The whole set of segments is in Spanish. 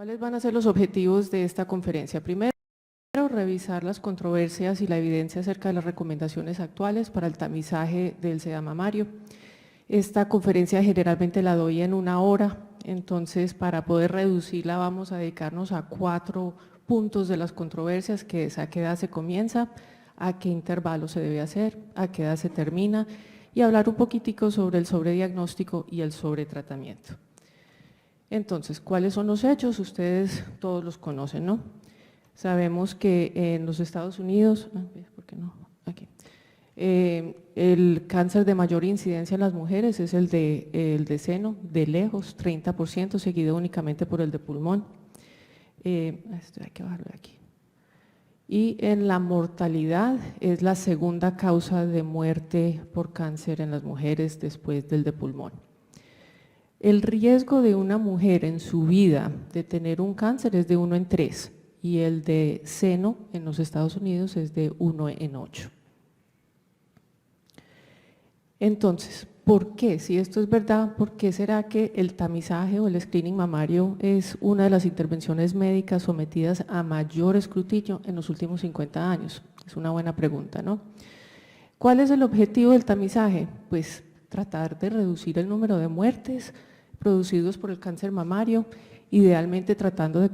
¿Cuáles van a ser los objetivos de esta conferencia? Primero, revisar las controversias y la evidencia acerca de las recomendaciones actuales para el tamizaje del SEDA mamario. Esta conferencia generalmente la doy en 1 hora, entonces para poder reducirla vamos a dedicarnos a 4 puntos de las controversias, que es a qué edad se comienza, a qué intervalo se debe hacer, a qué edad se termina, y hablar un poquitico sobre el sobrediagnóstico y el sobretratamiento. Entonces, ¿cuáles son los hechos? Ustedes todos los conocen, ¿no? Sabemos que en los Estados Unidos, ¿por qué no? Aquí. El cáncer de mayor incidencia en las mujeres es el de seno, de lejos, 30%, seguido únicamente por el de pulmón. Esto hay que bajarlo de aquí. Y en la mortalidad es la segunda causa de muerte por cáncer en las mujeres después del de pulmón. El riesgo de una mujer en su vida de tener un cáncer es de 1 en 3 y el de seno en los Estados Unidos es de 1 en 8. Entonces, ¿por qué? Si esto es verdad, ¿por qué será que el tamizaje o el screening mamario es una de las intervenciones médicas sometidas a mayor escrutinio en los últimos 50 años? Es una buena pregunta, ¿no? ¿Cuál es el objetivo del tamizaje? Pues tratar de reducir el número de muertes producidos por el cáncer mamario, idealmente tratando de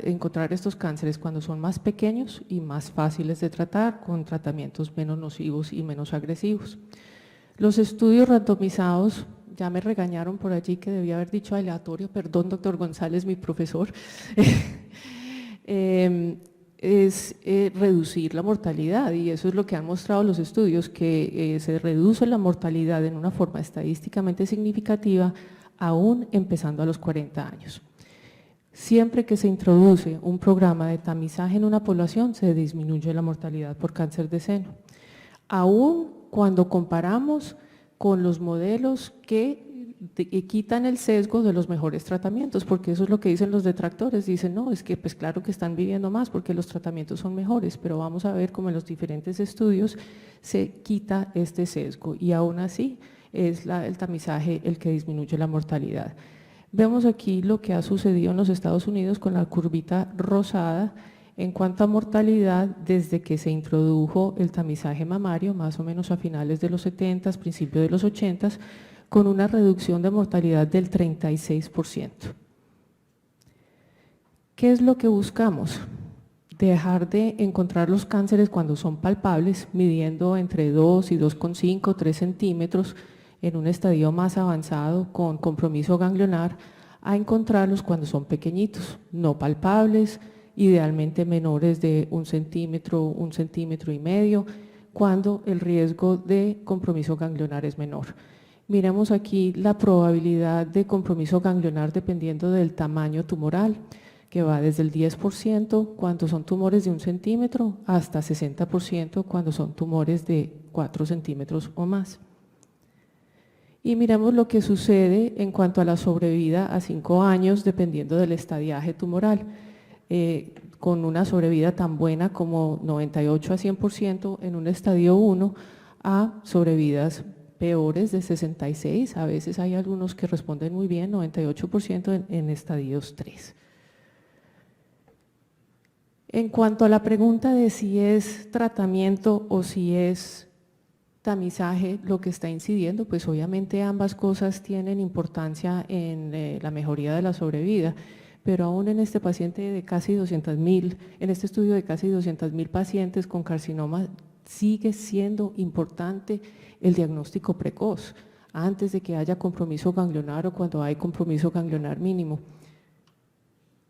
encontrar estos cánceres cuando son más pequeños y más fáciles de tratar, con tratamientos menos nocivos y menos agresivos. Los estudios randomizados, ya me regañaron por allí que debía haber dicho aleatorio, perdón doctor González, mi profesor, es reducir la mortalidad, y eso es lo que han mostrado los estudios, que se reduce la mortalidad en una forma estadísticamente significativa aún empezando a los 40 años. Siempre que se introduce un programa de tamizaje en una población se disminuye la mortalidad por cáncer de seno, aún cuando comparamos con los modelos que quitan el sesgo de los mejores tratamientos, porque eso es lo que dicen los detractores, dicen no, es que pues claro que están viviendo más porque los tratamientos son mejores, pero vamos a ver cómo en los diferentes estudios se quita este sesgo y aún así es el tamizaje el que disminuye la mortalidad. Vemos aquí lo que ha sucedido en los Estados Unidos con la curvita rosada en cuanto a mortalidad desde que se introdujo el tamizaje mamario, más o menos a finales de los 70, principios de los 80, con una reducción de mortalidad del 36%. ¿Qué es lo que buscamos? Dejar de encontrar los cánceres cuando son palpables, midiendo entre 2 y 2,5, 3 centímetros en un estadio más avanzado con compromiso ganglionar, a encontrarlos cuando son pequeñitos, no palpables, idealmente menores de 1 centímetro, 1,5 centímetros, cuando el riesgo de compromiso ganglionar es menor. Miremos aquí la probabilidad de compromiso ganglionar dependiendo del tamaño tumoral, que va desde el 10% cuando son tumores de 1 centímetro hasta 60% cuando son tumores de 4 centímetros o más. Y miremos lo que sucede en cuanto a la sobrevida a 5 años dependiendo del estadiaje tumoral, con una sobrevida tan buena como 98 a 100% en un estadio 1 a sobrevidas peores de 66, a veces hay algunos que responden muy bien, 98% en estadios 3. En cuanto a la pregunta de si es tratamiento o si es tamizaje lo que está incidiendo, pues obviamente ambas cosas tienen importancia en la mejoría de la sobrevida, pero aún en este paciente de casi 200,000, en este estudio de casi 200,000 pacientes con carcinoma, sigue siendo importante el diagnóstico precoz, antes de que haya compromiso ganglionar o cuando hay compromiso ganglionar mínimo.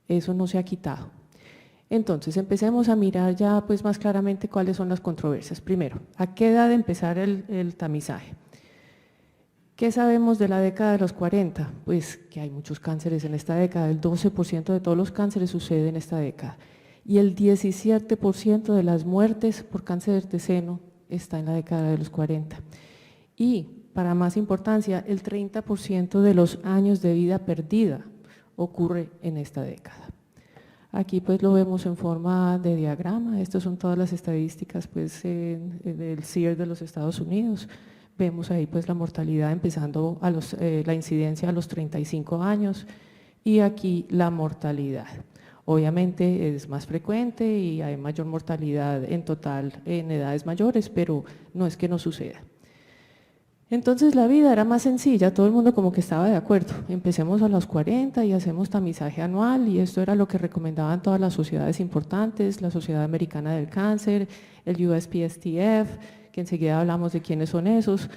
Eso no se ha quitado. Entonces, empecemos a mirar ya pues más claramente cuáles son las controversias. Primero, ¿a qué edad empezar el tamizaje? ¿Qué sabemos de la década de los 40? Pues que hay muchos cánceres en esta década, el 12% de todos los cánceres sucede en esta década y el 17% de las muertes por cáncer de seno está en la década de los 40. Y, para más importancia, el 30% de los años de vida perdida ocurre en esta década. Aquí pues lo vemos en forma de diagrama, estas son todas las estadísticas pues del CIR de los Estados Unidos. Vemos ahí pues la mortalidad empezando la incidencia a los 35 años y aquí la mortalidad. Obviamente es más frecuente y hay mayor mortalidad en total en edades mayores, pero no es que no suceda. Entonces la vida era más sencilla, todo el mundo como que estaba de acuerdo. Empecemos a los 40 y hacemos tamizaje anual, y esto era lo que recomendaban todas las sociedades importantes, la Sociedad Americana del Cáncer, el USPSTF, que enseguida hablamos de quiénes son esos,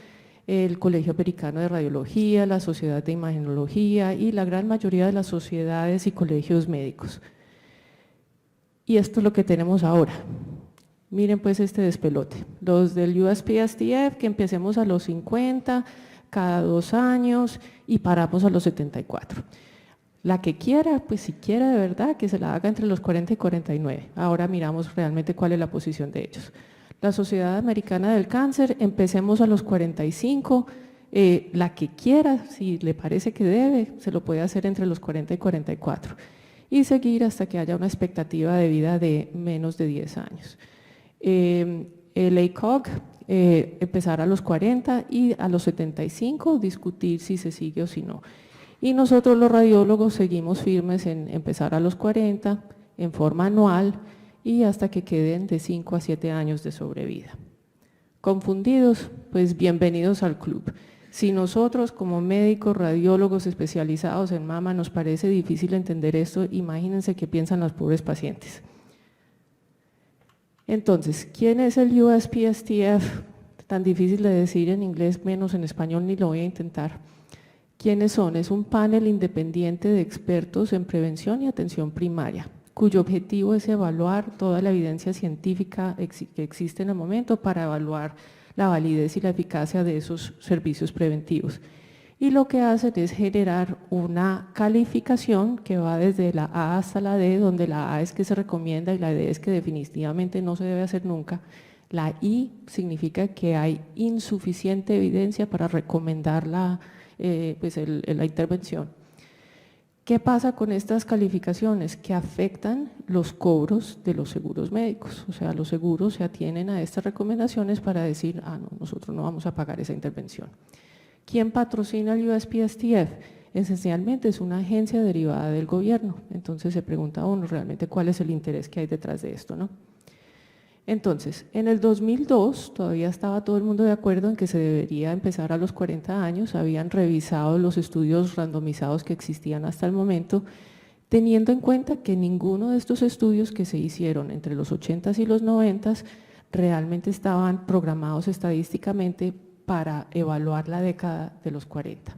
el Colegio Americano de Radiología, la Sociedad de Imagenología y la gran mayoría de las sociedades y colegios médicos. Y esto es lo que tenemos ahora. Miren pues este despelote. Los del USPSTF, que empecemos a los 50, cada 2 años y paramos a los 74. La que quiera, pues si quiere de verdad, que se la haga entre los 40 y 49. Ahora miramos realmente cuál es la posición de ellos. La Sociedad Americana del Cáncer, empecemos a los 45, la que quiera, si le parece que debe, se lo puede hacer entre los 40 y 44 y seguir hasta que haya una expectativa de vida de menos de 10 años. El ACOG, empezar a los 40 y a los 75 discutir si se sigue o si no. Y nosotros los radiólogos seguimos firmes en empezar a los 40 en forma anual y hasta que queden de 5 a 7 años de sobrevida. ¿Confundidos? Pues bienvenidos al club. Si nosotros como médicos, radiólogos especializados en mama nos parece difícil entender esto, imagínense qué piensan los pobres pacientes. Entonces, ¿quién es el USPSTF? Tan difícil de decir en inglés, menos en español, ni lo voy a intentar. ¿Quiénes son? Es un panel independiente de expertos en prevención y atención primaria, cuyo objetivo es evaluar toda la evidencia científica que existe en el momento para evaluar la validez y la eficacia de esos servicios preventivos. Y lo que hacen es generar una calificación que va desde la A hasta la D, donde la A es que se recomienda y la D es que definitivamente no se debe hacer nunca. La I significa que hay insuficiente evidencia para recomendar la intervención. ¿Qué pasa con estas calificaciones? Que afectan los cobros de los seguros médicos. O sea, los seguros se atienen a estas recomendaciones para decir, no, nosotros no vamos a pagar esa intervención. ¿Quién patrocina el USPSTF? Esencialmente es una agencia derivada del gobierno. Entonces se pregunta a uno realmente cuál es el interés que hay detrás de esto, ¿no? Entonces, en el 2002 todavía estaba todo el mundo de acuerdo en que se debería empezar a los 40 años, habían revisado los estudios randomizados que existían hasta el momento, teniendo en cuenta que ninguno de estos estudios que se hicieron entre los 80s y los 90s realmente estaban programados estadísticamente para evaluar la década de los 40.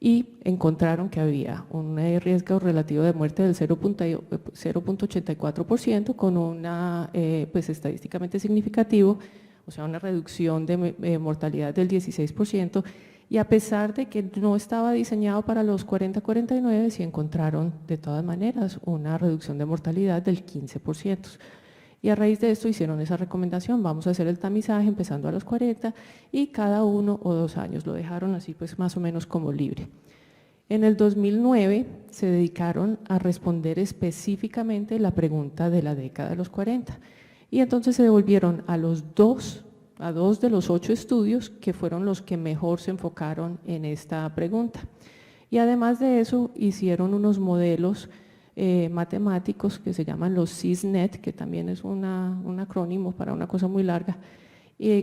Y encontraron que había un riesgo relativo de muerte del 0.84% con una, estadísticamente significativo, o sea, una reducción de mortalidad del 16%, y a pesar de que no estaba diseñado para los 40-49, sí encontraron de todas maneras una reducción de mortalidad del 15%. Y a raíz de esto hicieron esa recomendación, vamos a hacer el tamizaje empezando a los 40 y cada 1 o 2 años, lo dejaron así pues más o menos como libre. En el 2009 se dedicaron a responder específicamente la pregunta de la década de los 40 y entonces se devolvieron a dos de los 8 estudios que fueron los que mejor se enfocaron en esta pregunta. Y además de eso hicieron unos modelos matemáticos que se llaman los CISNET, que también es un acrónimo para una cosa muy larga,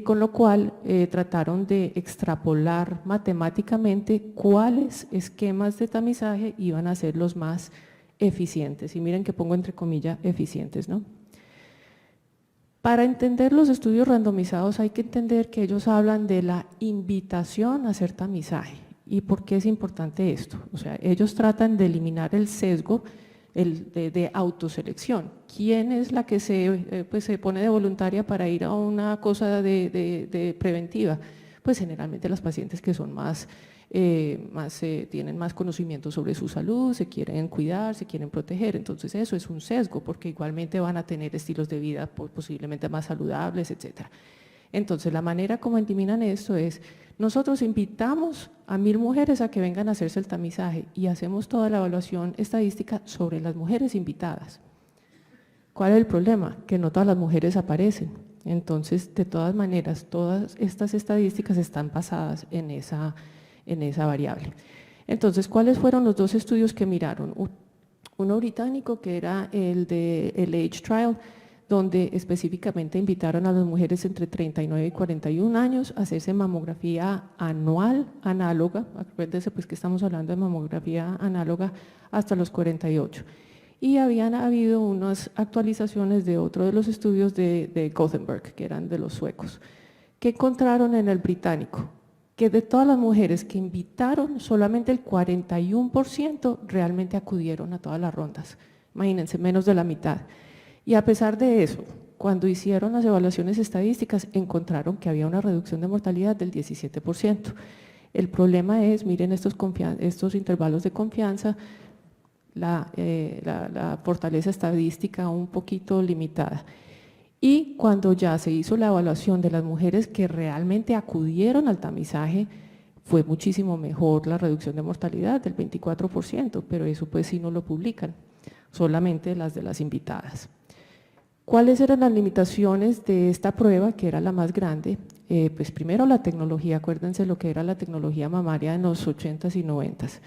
con lo cual trataron de extrapolar matemáticamente cuáles esquemas de tamizaje iban a ser los más eficientes, y miren que pongo entre comillas eficientes, ¿no? Para entender los estudios randomizados hay que entender que ellos hablan de la invitación a hacer tamizaje. ¿Y por qué es importante esto? O sea, ellos tratan de eliminar el sesgo de autoselección. ¿Quién es la que se pone de voluntaria para ir a una cosa de preventiva? Pues generalmente las pacientes que son tienen más conocimiento sobre su salud, se quieren cuidar, se quieren proteger. Entonces eso es un sesgo porque igualmente van a tener estilos de vida posiblemente más saludables, etcétera. Entonces la manera como eliminan esto es, nosotros invitamos a 1000 mujeres a que vengan a hacerse el tamizaje y hacemos toda la evaluación estadística sobre las mujeres invitadas. ¿Cuál es el problema? Que no todas las mujeres aparecen. Entonces, de todas maneras, todas estas estadísticas están basadas en esa variable. Entonces, ¿cuáles fueron los dos estudios que miraron? Uno británico, que era el de el Age Trial, donde específicamente invitaron a las mujeres entre 39 y 41 años a hacerse mamografía anual análoga, acuérdense pues que estamos hablando de mamografía análoga hasta los 48. Y habían habido unas actualizaciones de otro de los estudios de Gothenburg, que eran de los suecos. ¿Qué encontraron en el británico? Que de todas las mujeres que invitaron, solamente el 41% realmente acudieron a todas las rondas. Imagínense, menos de la mitad. Y a pesar de eso, cuando hicieron las evaluaciones estadísticas, encontraron que había una reducción de mortalidad del 17%. El problema es, miren estos intervalos de confianza, la fortaleza estadística un poquito limitada. Y cuando ya se hizo la evaluación de las mujeres que realmente acudieron al tamizaje, fue muchísimo mejor la reducción de mortalidad del 24%, pero eso pues sí no lo publican, solamente las de las invitadas. ¿Cuáles eran las limitaciones de esta prueba, que era la más grande? Pues primero la tecnología, acuérdense lo que era la tecnología mamaria en los 80s y 90s.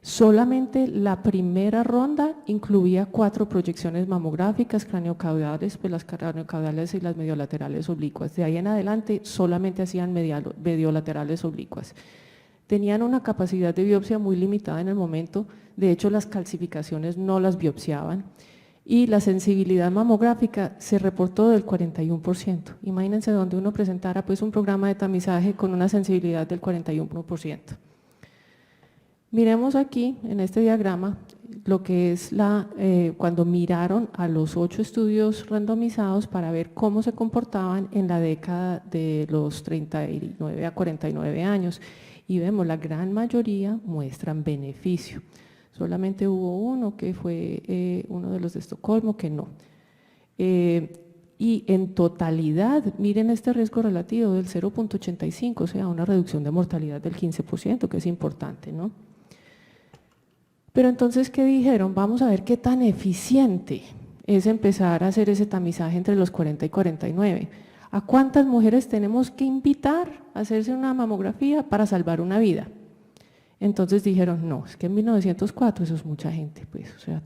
Solamente la primera ronda incluía 4 proyecciones mamográficas craniocaudales, pues las craniocaudales y las mediolaterales oblicuas. De ahí en adelante solamente hacían mediolaterales oblicuas. Tenían una capacidad de biopsia muy limitada en el momento, de hecho las calcificaciones no las biopsiaban, y la sensibilidad mamográfica se reportó del 41%. Imagínense donde uno presentara pues un programa de tamizaje con una sensibilidad del 41%. Miremos aquí en este diagrama lo que es cuando miraron a los 8 estudios randomizados para ver cómo se comportaban en la década de los 39 a 49 años, y vemos la gran mayoría muestran beneficio. Solamente hubo uno que fue uno de los de Estocolmo que no. Y en totalidad, miren este riesgo relativo del 0.85, o sea, una reducción de mortalidad del 15%, que es importante, ¿no? Pero entonces, ¿qué dijeron? Vamos a ver qué tan eficiente es empezar a hacer ese tamizaje entre los 40 y 49. ¿A cuántas mujeres tenemos que invitar a hacerse una mamografía para salvar una vida? Entonces dijeron, no, es que en 1904 eso es mucha gente, pues, o sea,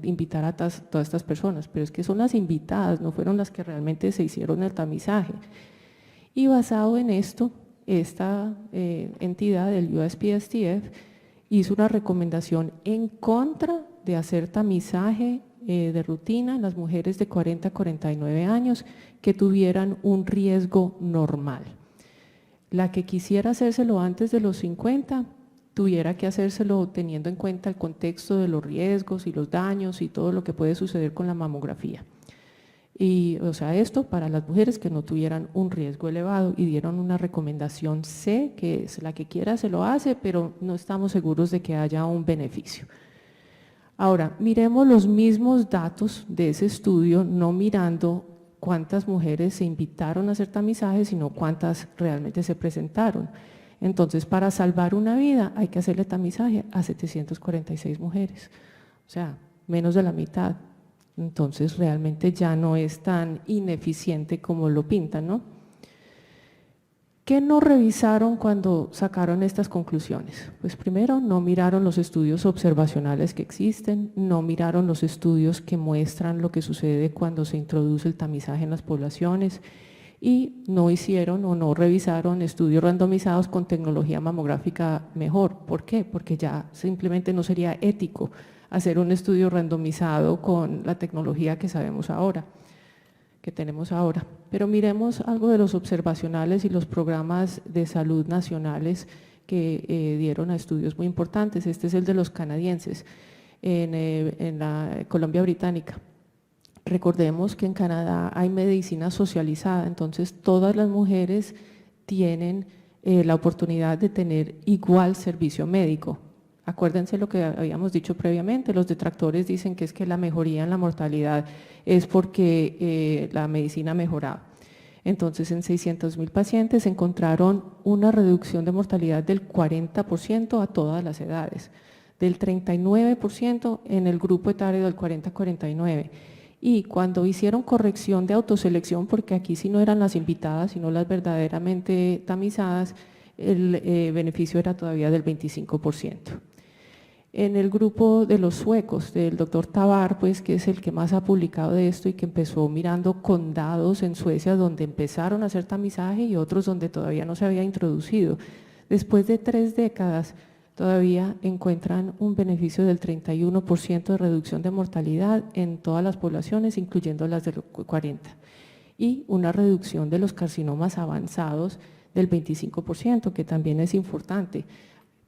invitar a todas estas personas, pero es que son las invitadas, no fueron las que realmente se hicieron el tamizaje. Y basado en esto, esta entidad del USPSTF hizo una recomendación en contra de hacer tamizaje de rutina en las mujeres de 40 a 49 años que tuvieran un riesgo normal. La que quisiera hacérselo antes de los 50, tuviera que hacérselo teniendo en cuenta el contexto de los riesgos y los daños y todo lo que puede suceder con la mamografía. Y, o sea, esto para las mujeres que no tuvieran un riesgo elevado, y dieron una recomendación C, que es la que quiera se lo hace, pero no estamos seguros de que haya un beneficio. Ahora, miremos los mismos datos de ese estudio, no mirando cuántas mujeres se invitaron a hacer tamizaje, sino cuántas realmente se presentaron. Entonces, para salvar una vida hay que hacerle tamizaje a 746 mujeres, o sea, menos de la mitad. Entonces realmente ya no es tan ineficiente como lo pintan, ¿no? ¿Qué no revisaron cuando sacaron estas conclusiones? Pues primero, no miraron los estudios observacionales que existen, no miraron los estudios que muestran lo que sucede cuando se introduce el tamizaje en las poblaciones, y no hicieron o no revisaron estudios randomizados con tecnología mamográfica mejor. ¿Por qué? Porque ya simplemente no sería ético hacer un estudio randomizado con la tecnología que sabemos ahora, que tenemos ahora. Pero miremos algo de los observacionales y los programas de salud nacionales que dieron a estudios muy importantes. Este es el de los canadienses en la Colombia Británica. Recordemos que en Canadá hay medicina socializada, entonces todas las mujeres tienen la oportunidad de tener igual servicio médico. Acuérdense lo que habíamos dicho previamente, los detractores dicen que es que la mejoría en la mortalidad es porque la medicina ha mejorado. Entonces, en 600,000 pacientes encontraron una reducción de mortalidad del 40% a todas las edades, del 39% en el grupo etario del 40 a 49. Y cuando hicieron corrección de autoselección, porque aquí sí no eran las invitadas, sino las verdaderamente tamizadas, el beneficio era todavía del 25%. En el grupo de los suecos, del doctor Tabar, pues, que es el que más ha publicado de esto y que empezó mirando condados en Suecia donde empezaron a hacer tamizaje y otros donde todavía no se había introducido. Después de 3 décadas, todavía encuentran un beneficio del 31% de reducción de mortalidad en todas las poblaciones, incluyendo las de los 40, y una reducción de los carcinomas avanzados del 25%, que también es importante.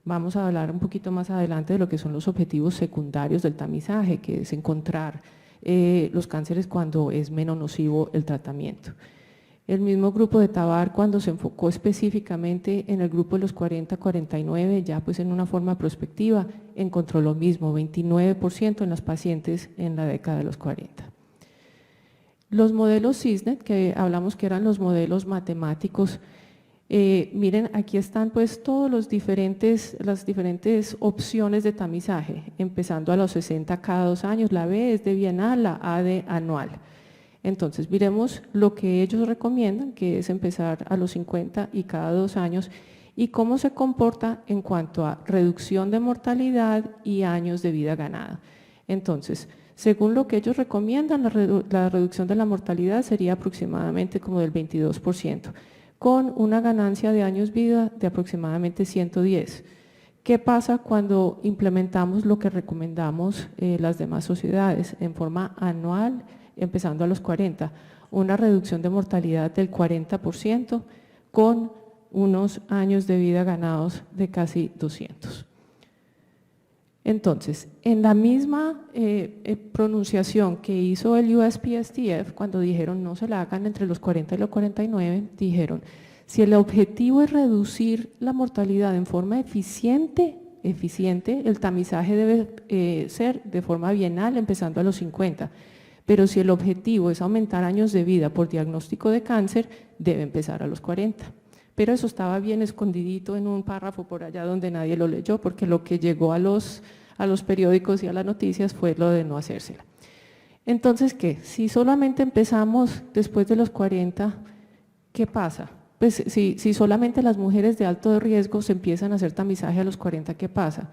Vamos a hablar un poquito más adelante de lo que son los objetivos secundarios del tamizaje, que es encontrar los cánceres cuando es menos nocivo el tratamiento. El mismo grupo de Tabar, cuando se enfocó específicamente en el grupo de los 40-49, ya pues en una forma prospectiva, encontró lo mismo, 29% en los pacientes en la década de los 40. Los modelos CISNET, que hablamos que eran los modelos matemáticos, miren, aquí están pues todas las diferentes opciones de tamizaje, empezando a los 60 cada 2 años, la B es de bienal, la A de anual. Entonces, miremos lo que ellos recomiendan, que es empezar a los 50 y cada 2 años, y cómo se comporta en cuanto a reducción de mortalidad y años de vida ganada. Entonces, según lo que ellos recomiendan, la reducción de la mortalidad sería aproximadamente como del 22%, con una ganancia de años vida de aproximadamente 110. ¿Qué pasa cuando implementamos lo que recomendamos las demás sociedades en forma anual, empezando a los 40? Una reducción de mortalidad del 40% con unos años de vida ganados de casi 200. Entonces, en la misma pronunciación que hizo el USPSTF, cuando dijeron no se la hagan entre los 40 y los 49, dijeron, si el objetivo es reducir la mortalidad en forma eficiente, el tamizaje debe ser de forma bienal, empezando a los 50. Pero si el objetivo es aumentar años de vida por diagnóstico de cáncer, debe empezar a los 40. Pero eso estaba bien escondidito en un párrafo por allá donde nadie lo leyó, porque lo que llegó a los periódicos y a las noticias fue lo de no hacérsela. Entonces, ¿qué? Si solamente empezamos después de los 40, ¿qué pasa? Pues si solamente las mujeres de alto riesgo se empiezan a hacer tamizaje a los 40, ¿qué pasa?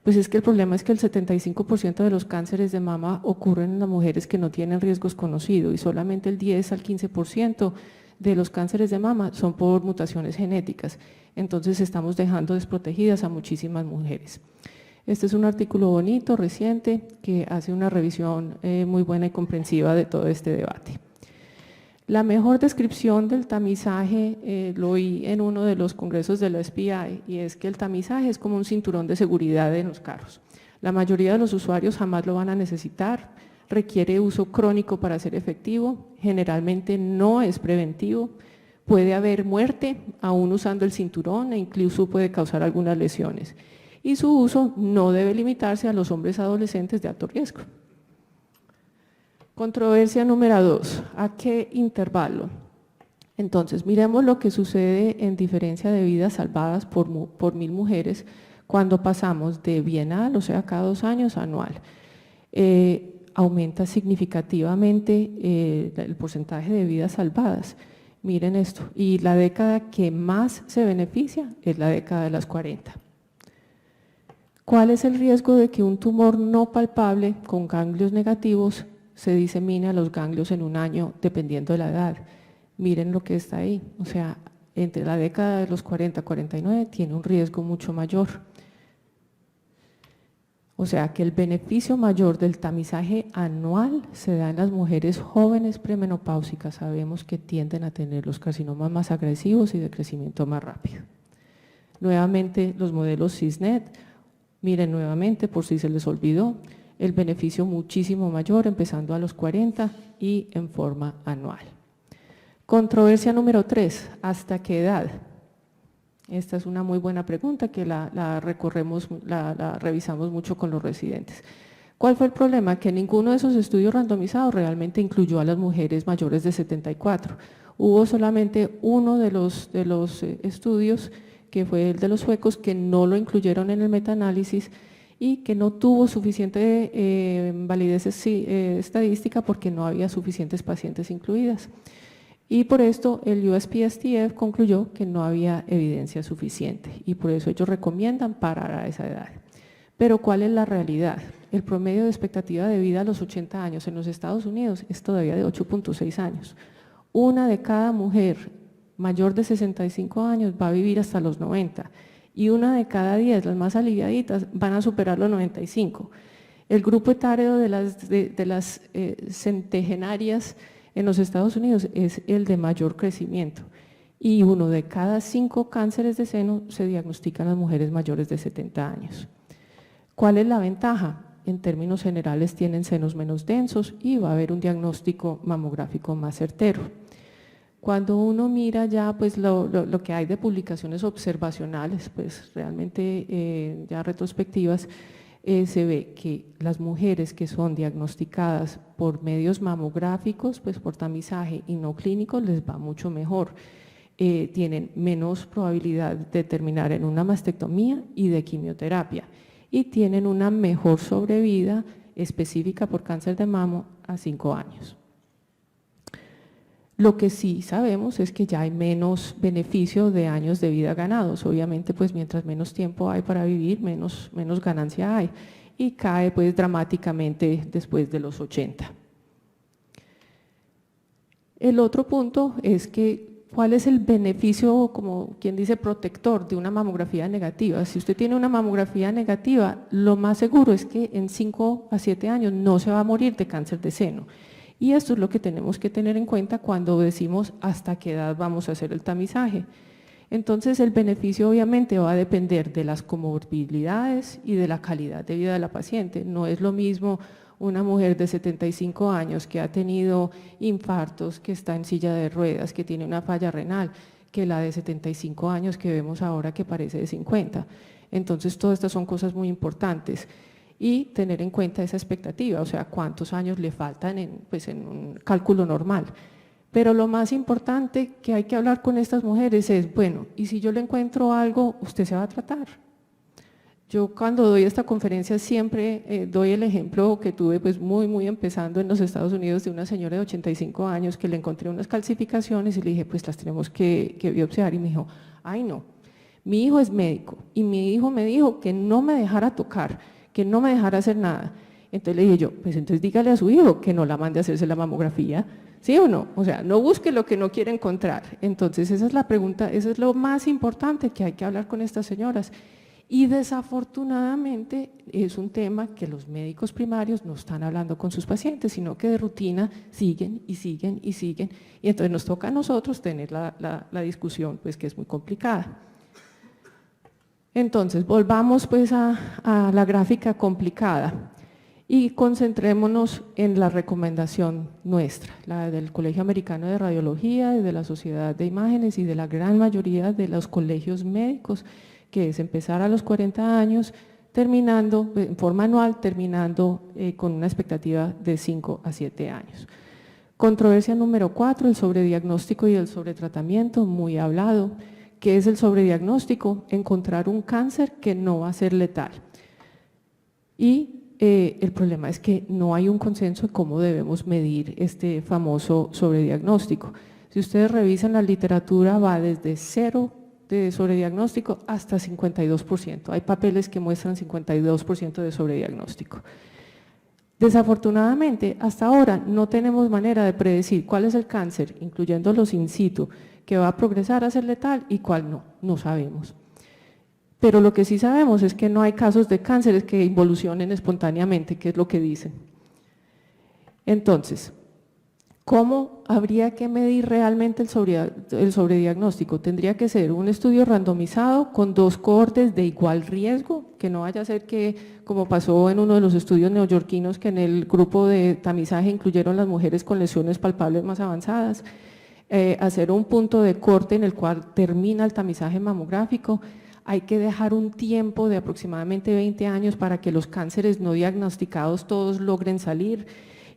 Pues es que el problema es que el 75% de los cánceres de mama ocurren en las mujeres que no tienen riesgos conocidos y solamente el 10 al 15% de los cánceres de mama son por mutaciones genéticas. Entonces estamos dejando desprotegidas a muchísimas mujeres. Este es un artículo bonito, reciente, que hace una revisión muy buena y comprensiva de todo este debate. La mejor descripción del tamizaje lo oí en uno de los congresos de la SPI, y es que el tamizaje es como un cinturón de seguridad en los carros. La mayoría de los usuarios jamás lo van a necesitar, requiere uso crónico para ser efectivo, generalmente no es preventivo, puede haber muerte aún usando el cinturón e incluso puede causar algunas lesiones. Y su uso no debe limitarse a los hombres adolescentes de alto riesgo. Controversia número 2, ¿a qué intervalo? Entonces, miremos lo que sucede en diferencia de vidas salvadas por 1000 mujeres cuando pasamos de bienal, o sea, cada 2 años, a anual. Aumenta significativamente el porcentaje de vidas salvadas. Miren esto, y la década que más se beneficia es la década de las 40. ¿Cuál es el riesgo de que un tumor no palpable con ganglios negativos se disemine a los ganglios en un año dependiendo de la edad? Miren lo que está ahí, o sea, entre la década de los 40 y 49 tiene un riesgo mucho mayor. O sea que el beneficio mayor del tamizaje anual se da en las mujeres jóvenes premenopáusicas, sabemos que tienden a tener los carcinomas más agresivos y de crecimiento más rápido. Nuevamente los modelos CISNET, miren nuevamente por si se les olvidó, el beneficio muchísimo mayor empezando a los 40 y en forma anual. Controversia número 3, ¿hasta qué edad? Esta es una muy buena pregunta que la revisamos mucho con los residentes. ¿Cuál fue el problema? Que ninguno de esos estudios randomizados realmente incluyó a las mujeres mayores de 74. Hubo solamente uno de los estudios, que fue el de los suecos, que no lo incluyeron en el metaanálisis y que no tuvo suficiente validez estadística porque no había suficientes pacientes incluidas. Y por esto el USPSTF concluyó que no había evidencia suficiente y por eso ellos recomiendan parar a esa edad. Pero ¿cuál es la realidad? El promedio de expectativa de vida a los 80 años en los Estados Unidos es todavía de 8.6 años. Una de cada mujer mayor de 65 años va a vivir hasta los 90 y una de cada 10, las más aliviaditas, van a superar los 95. El grupo etario de las centenarias en los Estados Unidos es el de mayor crecimiento y uno de cada 5 cánceres de seno se diagnostican en las mujeres mayores de 70 años. ¿Cuál es la ventaja? En términos generales tienen senos menos densos y va a haber un diagnóstico mamográfico más certero. Cuando uno mira ya pues lo que hay de publicaciones observacionales, pues realmente ya retrospectivas, se ve que las mujeres que son diagnosticadas por medios mamográficos, pues por tamizaje y no clínico, les va mucho mejor. Tienen menos probabilidad de terminar en una mastectomía y de quimioterapia y tienen una mejor sobrevida específica por cáncer de mama a 5 años. Lo que sí sabemos es que ya hay menos beneficio de años de vida ganados. Obviamente, pues mientras menos tiempo hay para vivir, menos ganancia hay. Y cae pues dramáticamente después de los 80. El otro punto es que, ¿cuál es el beneficio, como quien dice, protector de una mamografía negativa? Si usted tiene una mamografía negativa, lo más seguro es que en 5 a 7 años no se va a morir de cáncer de seno. Y esto es lo que tenemos que tener en cuenta cuando decimos hasta qué edad vamos a hacer el tamizaje. Entonces el beneficio obviamente va a depender de las comorbilidades y de la calidad de vida de la paciente. No es lo mismo una mujer de 75 años que ha tenido infartos, que está en silla de ruedas, que tiene una falla renal, que la de 75 años que vemos ahora que parece de 50. Entonces todas estas son cosas muy importantes. Y tener en cuenta esa expectativa, o sea, cuántos años le faltan en un cálculo normal. Pero lo más importante que hay que hablar con estas mujeres es, bueno, y si yo le encuentro algo, usted se va a tratar. Yo cuando doy esta conferencia siempre doy el ejemplo que tuve pues muy empezando en los Estados Unidos de una señora de 85 años que le encontré unas calcificaciones y le dije, pues las tenemos que biopsiar y me dijo, ay no, mi hijo es médico y mi hijo me dijo que no me dejara tocar, que no me dejara hacer nada. Entonces le dije yo, pues entonces dígale a su hijo que no la mande a hacerse la mamografía, ¿sí o no? O sea, no busque lo que no quiere encontrar. Entonces esa es la pregunta, eso es lo más importante que hay que hablar con estas señoras. Y desafortunadamente es un tema que los médicos primarios no están hablando con sus pacientes, sino que de rutina siguen y siguen y siguen. Y entonces nos toca a nosotros tener la discusión, pues que es muy complicada. Entonces, volvamos pues a la gráfica complicada y concentrémonos en la recomendación nuestra, la del Colegio Americano de Radiología, de la Sociedad de Imágenes y de la gran mayoría de los colegios médicos, que es empezar a los 40 años, terminando en forma anual, terminando con una expectativa de 5 a 7 años. Controversia número 4, el sobrediagnóstico y el sobretratamiento, muy hablado. ¿Qué es el sobrediagnóstico? Encontrar un cáncer que no va a ser letal. Y el problema es que no hay un consenso de cómo debemos medir este famoso sobrediagnóstico. Si ustedes revisan la literatura, va desde 0 de sobrediagnóstico hasta 52%. Hay papeles que muestran 52% de sobrediagnóstico. Desafortunadamente, hasta ahora no tenemos manera de predecir cuál es el cáncer, incluyendo los in situ, que va a progresar a ser letal y cuál no sabemos. Pero lo que sí sabemos es que no hay casos de cánceres que involucionen espontáneamente, que es lo que dicen. Entonces, ¿cómo habría que medir realmente el sobrediagnóstico? Tendría que ser un estudio randomizado con 2 cohortes de igual riesgo, que no vaya a ser que, como pasó en uno de los estudios neoyorquinos, que en el grupo de tamizaje incluyeron las mujeres con lesiones palpables más avanzadas, hacer un punto de corte en el cual termina el tamizaje mamográfico. Hay que dejar un tiempo de aproximadamente 20 años para que los cánceres no diagnosticados todos logren salir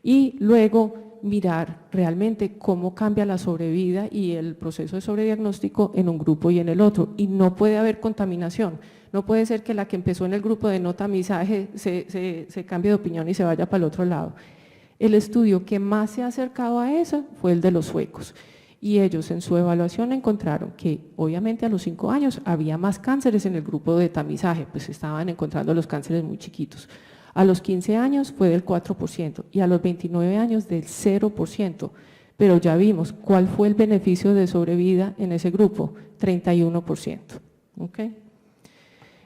y luego mirar realmente cómo cambia la sobrevida y el proceso de sobrediagnóstico en un grupo y en el otro. Y no puede haber contaminación, no puede ser que la que empezó en el grupo de no tamizaje se cambie de opinión y se vaya para el otro lado. El estudio que más se ha acercado a eso fue el de los suecos. Y ellos en su evaluación encontraron que obviamente a los 5 años había más cánceres en el grupo de tamizaje, pues estaban encontrando los cánceres muy chiquitos. A los 15 años fue del 4% y a los 29 años del 0%, pero ya vimos cuál fue el beneficio de sobrevida en ese grupo, 31%. ¿Okay?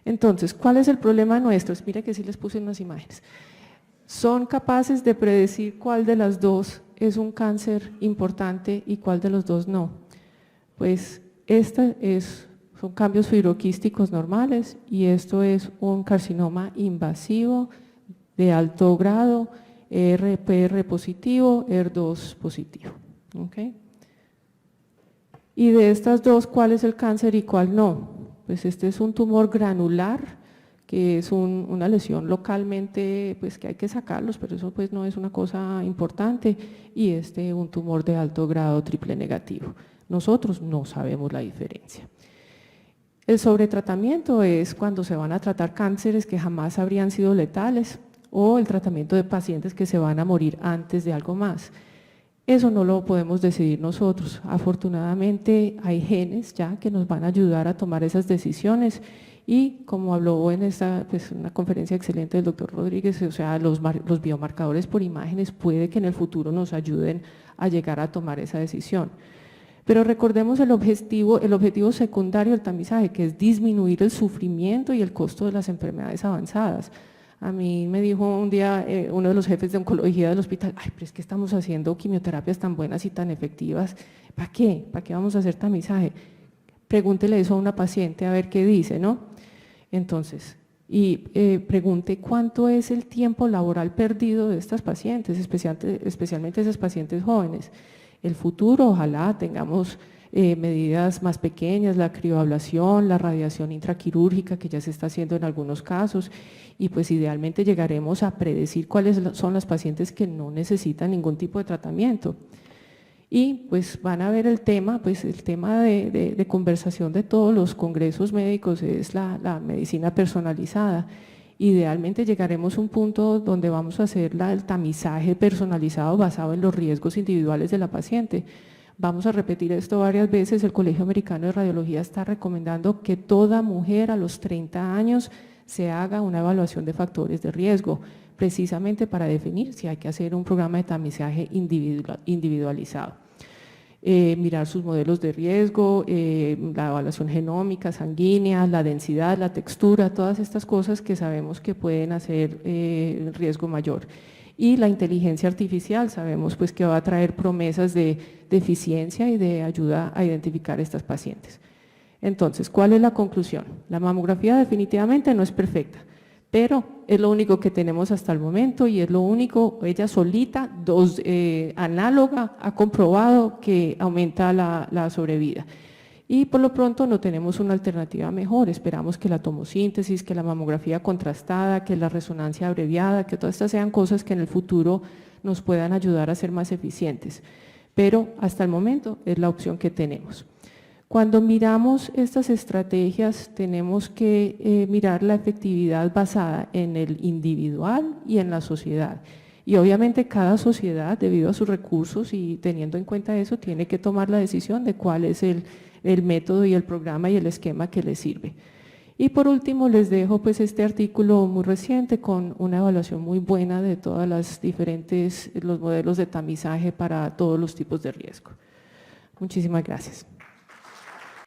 Entonces, ¿cuál es el problema nuestro? Mira que sí les puse unas imágenes. Son capaces de predecir cuál de las dos es un cáncer importante y cuál de los dos no. Pues son cambios fibroquísticos normales y esto es un carcinoma invasivo de alto grado, ER-PR positivo, ER2 positivo. ¿Okay? Y de estas dos, ¿cuál es el cáncer y cuál no? Pues este es un tumor granular, que es una lesión localmente, pues que hay que sacarlos, pero eso pues no es una cosa importante, y un tumor de alto grado triple negativo. Nosotros no sabemos la diferencia. El sobretratamiento es cuando se van a tratar cánceres que jamás habrían sido letales, o el tratamiento de pacientes que se van a morir antes de algo más. Eso no lo podemos decidir nosotros. Afortunadamente hay genes ya que nos van a ayudar a tomar esas decisiones y como habló en una conferencia excelente del doctor Rodríguez, o sea, los biomarcadores por imágenes puede que en el futuro nos ayuden a llegar a tomar esa decisión. Pero recordemos el objetivo secundario del tamizaje, que es disminuir el sufrimiento y el costo de las enfermedades avanzadas. A mí me dijo un día uno de los jefes de oncología del hospital, ay, pero es que estamos haciendo quimioterapias tan buenas y tan efectivas, ¿para qué? ¿Para qué vamos a hacer tamizaje? Pregúntele eso a una paciente a ver qué dice, ¿no? Entonces, pregunte cuánto es el tiempo laboral perdido de estas pacientes, especialmente esas pacientes jóvenes. El futuro, ojalá tengamos medidas más pequeñas, la crioablación, la radiación intraquirúrgica que ya se está haciendo en algunos casos y pues idealmente llegaremos a predecir cuáles son las pacientes que no necesitan ningún tipo de tratamiento. Y pues van a ver el tema, pues el tema de conversación de todos los congresos médicos es la medicina personalizada. Idealmente llegaremos a un punto donde vamos a hacer el tamizaje personalizado basado en los riesgos individuales de la paciente. Vamos a repetir esto varias veces, el Colegio Americano de Radiología está recomendando que toda mujer a los 30 años se haga una evaluación de factores de riesgo, precisamente para definir si hay que hacer un programa de tamizaje individualizado. Mirar sus modelos de riesgo, la evaluación genómica, sanguínea, la densidad, la textura, todas estas cosas que sabemos que pueden hacer riesgo mayor. Y la inteligencia artificial sabemos pues que va a traer promesas de eficiencia y de ayuda a identificar estas pacientes. Entonces, ¿cuál es la conclusión? La mamografía definitivamente no es perfecta, pero es lo único que tenemos hasta el momento y es lo único, ella solita, análoga, ha comprobado que aumenta la sobrevida. Y por lo pronto no tenemos una alternativa mejor, esperamos que la tomosíntesis, que la mamografía contrastada, que la resonancia abreviada, que todas estas sean cosas que en el futuro nos puedan ayudar a ser más eficientes. Pero hasta el momento es la opción que tenemos. Cuando miramos estas estrategias tenemos que mirar la efectividad basada en el individual y en la sociedad. Y obviamente cada sociedad, debido a sus recursos y teniendo en cuenta eso, tiene que tomar la decisión de cuál es el método y el programa y el esquema que les sirve. Y por último les dejo pues este artículo muy reciente con una evaluación muy buena de todas las los modelos de tamizaje para todos los tipos de riesgo. Muchísimas gracias.